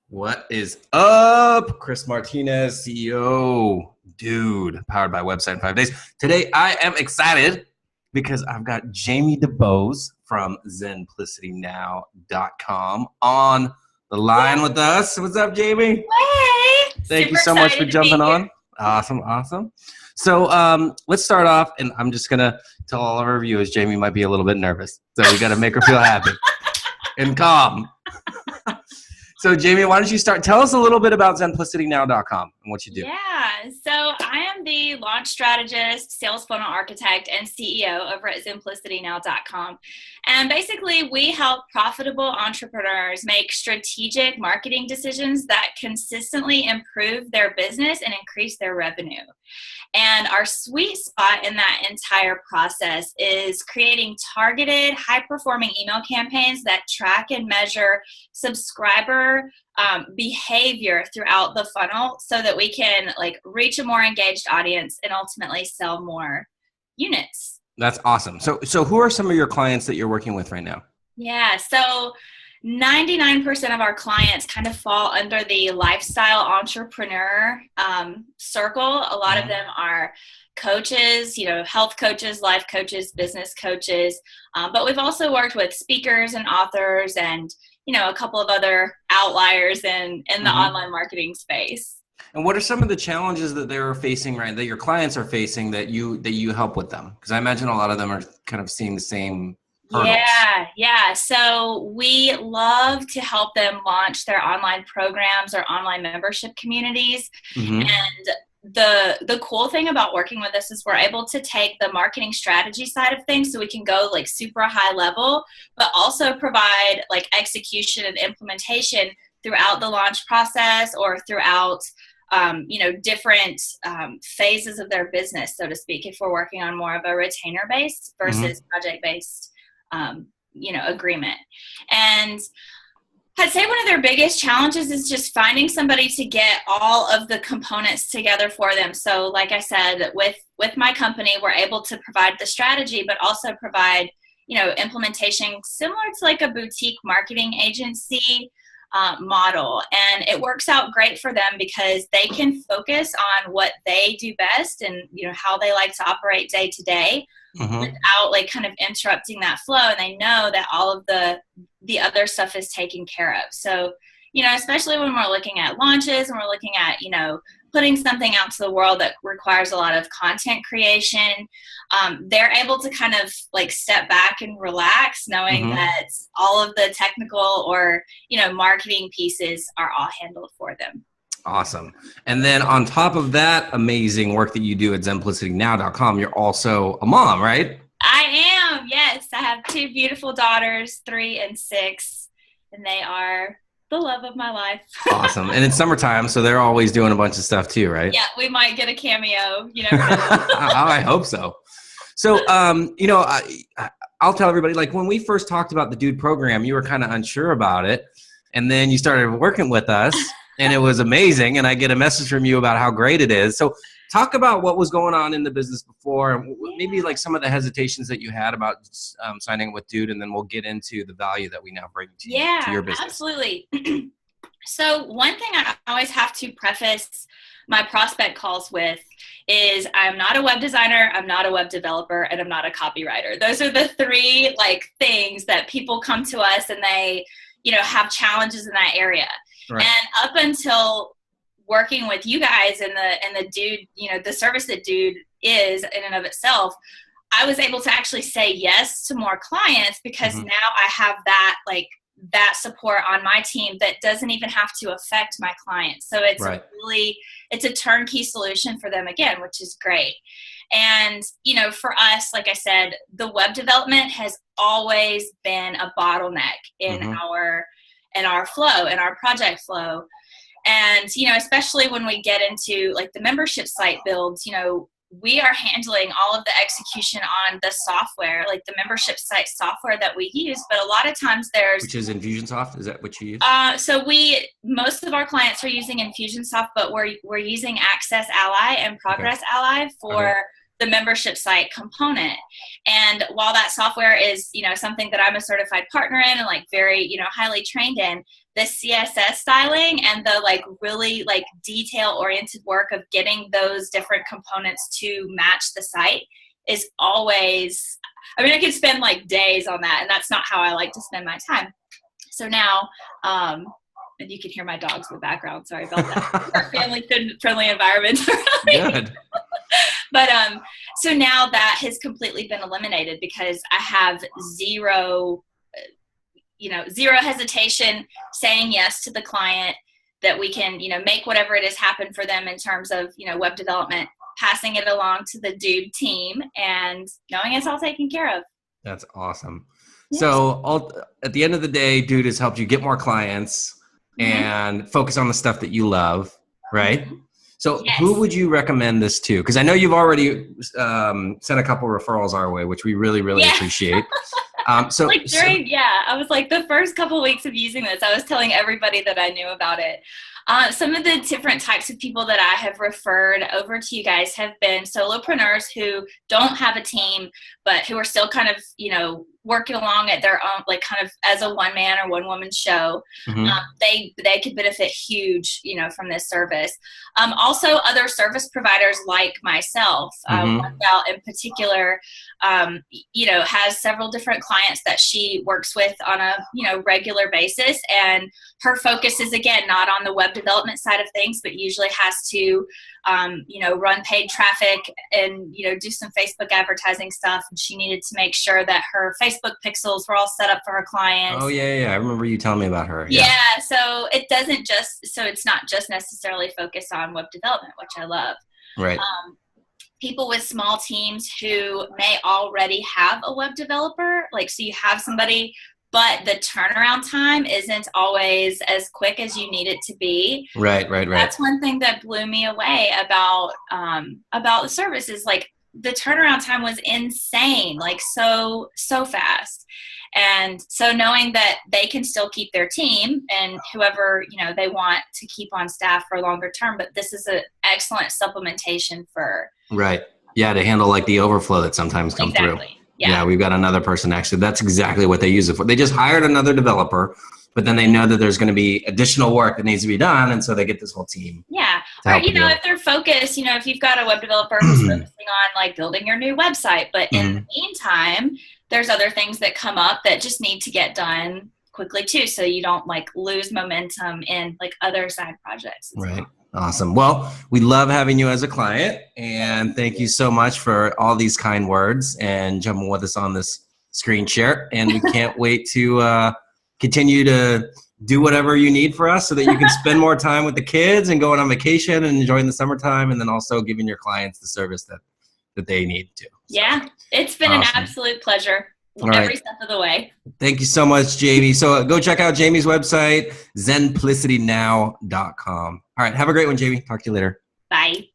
What is up? Chris Martinez, CEO, Dude, powered by Website in 5 Days. Today, I am excited because I've got Jamie DuBose from Zenplicitynow.com on the line with us. What's up, Jamie? Hey! Thank you so much for jumping on. Awesome. So let's start off, and I'm just going to tell all of our viewers Jamie might be a little bit nervous. So we got to make her feel happy and calm. So, Jamie, why don't you start? Tell us a little bit about ZenplicityNow.com and what you do. Yeah, so I am the launch strategist, sales funnel architect, and CEO over at ZenplicityNow.com. And basically, we help profitable entrepreneurs make strategic marketing decisions that consistently improve their business and increase their revenue. And our sweet spot in that entire process is creating targeted, high-performing email campaigns that track and measure subscriber behavior throughout the funnel so that we can reach a more engaged audience and ultimately sell more units. That's awesome. So who are some of your clients that you're working with right now? Yeah, so 99% of our clients kind of fall under the lifestyle entrepreneur circle. A lot of them are coaches, health coaches, life coaches, business coaches. But we've also worked with speakers and authors and, a couple of other outliers in the online marketing space. And what are some of the challenges that they're facing, right, that your clients are facing that you help with them? Because I imagine a lot of them are kind of seeing the same hurdles. Yeah. So we love to help them launch their online programs or online membership communities. And the cool thing about working with us is we're able to take the marketing strategy side of things, so we can go super high level, but also provide execution and implementation throughout the launch process or throughout different phases of their business, so to speak, if we're working on more of a retainer based versus project based agreement. And I'd say one of their biggest challenges is just finding somebody to get all of the components together for them. So like I said, with my company, we're able to provide the strategy, but also provide, implementation similar to a boutique marketing agency model. And it works out great for them because they can focus on what they do best and, how they like to operate day to day without kind of interrupting that flow. And they know that all of the other stuff is taken care of. So, especially when we're looking at launches and we're looking at, putting something out to the world that requires a lot of content creation, they're able to kind of step back and relax, knowing that all of the technical or, marketing pieces are all handled for them. Awesome. And then on top of that amazing work that you do at ZenplicityNow.com, you're also a mom, right? I am. Yes. I have two beautiful daughters, 3 and 6, and they are the love of my life. Awesome. And it's summertime, so they're always doing a bunch of stuff too, right? Yeah, we might get a cameo. You never know. I hope so. So, I'll tell everybody, when we first talked about the Dude program, you were kind of unsure about it. And then you started working with us, and it was amazing. And I get a message from you about how great it is. So talk about what was going on in the business before, and maybe some of the hesitations that you had about signing with Dude, and then we'll get into the value that we now bring to your business. Absolutely. So one thing I always have to preface my prospect calls with is I'm not a web designer, I'm not a web developer, and I'm not a copywriter. Those are the three things that people come to us and they, have challenges in that area. Right. And up until working with you guys and the Dude, the service that Dude is in and of itself, I was able to actually say yes to more clients because now I have that that support on my team that doesn't even have to affect my clients. So it's it's a turnkey solution for them again, which is great. And, for us, like I said, the web development has always been a bottleneck in our flow, in our project flow. And, especially when we get into the membership site builds, we are handling all of the execution on the software, the membership site software that we use. But a lot of times which is Infusionsoft. Is that what you use? So most of our clients are using Infusionsoft, but we're using Access Ally and Progress Ally for the membership site component. And while that software is, you know, something that I'm a certified partner in and like very, you know, highly trained in, the CSS styling and the like really like detail oriented work of getting those different components to match the site is always, I mean, I could spend like days on that, and that's not how I like to spend my time. So now, and you can hear my dogs in the background. Sorry about that. Our family-friendly environment. Good. But so now that has completely been eliminated because I have zero hesitation saying yes to the client that we can, you know, make whatever it is happen for them in terms of, you know, web development, passing it along to the Dude team and knowing it's all taken care of. That's awesome. Yes. So at the end of the day, Dude has helped you get more clients and focus on the stuff that you love, right? Mm-hmm. So who would you recommend this to? Because I know you've already sent a couple referrals our way, which we really, really appreciate. I was like the first couple of weeks of using this, I was telling everybody that I knew about it. Some of the different types of people that I have referred over to you guys have been solopreneurs who don't have a team, but who are still kind of, you know, working along at their own, like kind of as a one man or one woman show. Mm-hmm. They could benefit huge, you know, from this service. Also other service providers like myself, one gal in particular, you know, has several different clients that she works with on a, you know, regular basis. And her focus is, again, not on the web development side of things, but usually has to, you know, run paid traffic and, you know, do some Facebook advertising stuff. And she needed to make sure that her Facebook pixels were all set up for her clients. Oh, yeah. I remember you telling me about her. Yeah. So it's not just necessarily focused on web development, which I love. Right. People with small teams who may already have a web developer, like, so you have somebody, but the turnaround time isn't always as quick as you need it to be. Right. That's one thing that blew me away about the service is like the turnaround time was insane, like so fast. And so knowing that they can still keep their team and whoever, you know, they want to keep on staff for longer term, but this is an excellent supplementation for. Right. Yeah. To handle like the overflow that sometimes come through. Yeah. We've got another person actually. That's exactly what they use it for. They just hired another developer, but then they know that there's going to be additional work that needs to be done. And so they get this whole team. Yeah. Or, you know, if they're focused, you know, if you've got a web developer who's focusing on like building your new website, but in the meantime, there's other things that come up that just need to get done quickly too. So you don't like lose momentum in like other side projects. Right. Awesome. Well, we love having you as a client, and thank you so much for all these kind words and jumping with us on this screen share. And we can't wait to continue to do whatever you need for us so that you can spend more time with the kids and going on vacation and enjoying the summertime, and then also giving your clients the service that they need to. Yeah, it's been an absolute pleasure. Every step of the way. Thank you so much, Jamie. So go check out Jamie's website, zenplicitynow.com. All right. Have a great one, Jamie. Talk to you later. Bye.